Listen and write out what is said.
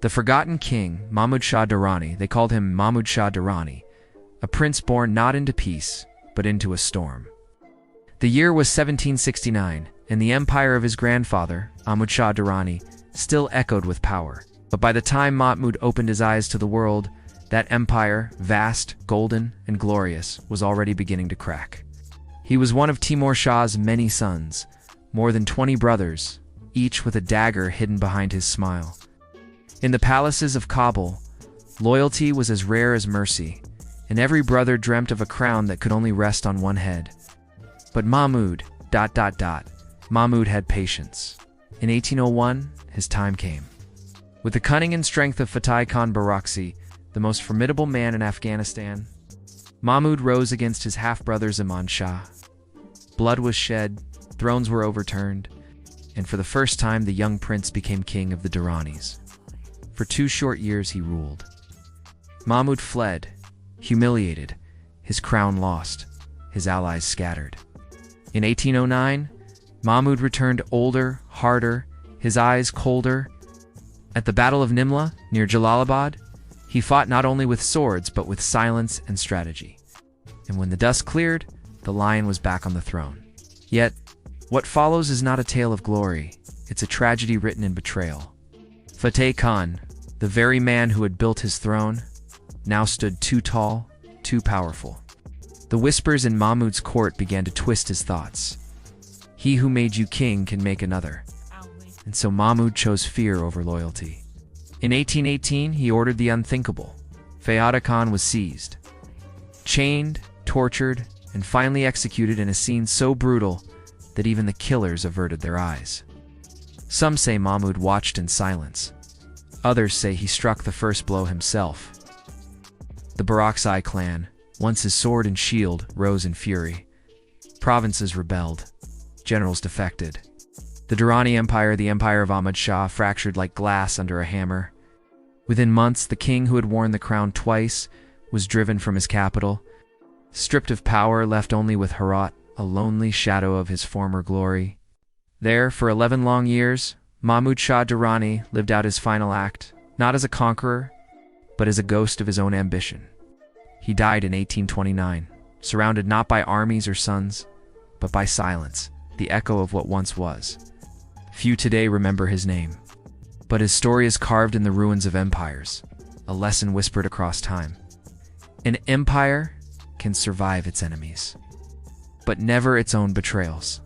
The forgotten king, Mahmud Shah Durrani, they called him Mahmud Shah Durrani, a prince born not into peace, but into a storm. The year was 1769, and the empire of his grandfather, Mahmud Shah Durrani, still echoed with power. But by the time Mahmud opened his eyes to the world, that empire, vast, golden, and glorious, was already beginning to crack. He was one of Timur Shah's many sons, more than 20 brothers, each with a dagger hidden behind his smile. In the palaces of Kabul, loyalty was as rare as mercy, and every brother dreamt of a crown that could only rest on one head. But Mahmud had patience. In 1801, his time came. With the cunning and strength of Fateh Khan Barakzai, the most formidable man in Afghanistan, Mahmud rose against his half-brother Zaman Shah. Blood was shed, thrones were overturned, and for the first time the young prince became king of the Durranis. For 2 short years he ruled. Mahmud fled, humiliated, his crown lost, his allies scattered. In 1809, Mahmud returned older, harder, his eyes colder. At the Battle of Nimla, near Jalalabad, he fought not only with swords but with silence and strategy. And when the dust cleared, the lion was back on the throne. Yet, what follows is not a tale of glory, it's a tragedy written in betrayal. Fateh Khan, the very man who had built his throne, now stood too tall, too powerful. The whispers in Mahmud's court began to twist his thoughts. He who made you king can make another. And so Mahmud chose fear over loyalty. In 1818, he ordered the unthinkable. Fateh Khan was seized, chained, tortured, and finally executed in a scene so brutal that even the killers averted their eyes. Some say Mahmud watched in silence. Others say he struck the first blow himself. The Barakzai clan, once his sword and shield, rose in fury. Provinces rebelled. Generals defected. The Durrani Empire, the empire of Ahmad Shah, fractured like glass under a hammer. Within months, the king who had worn the crown twice was driven from his capital. Stripped of power, left only with Herat, a lonely shadow of his former glory. There, for 11 long years, Mahmud Shah Durrani lived out his final act, not as a conqueror, but as a ghost of his own ambition. He died in 1829, surrounded not by armies or sons, but by silence, the echo of what once was. Few today remember his name, but his story is carved in the ruins of empires, a lesson whispered across time. An empire can survive its enemies, but never its own betrayals.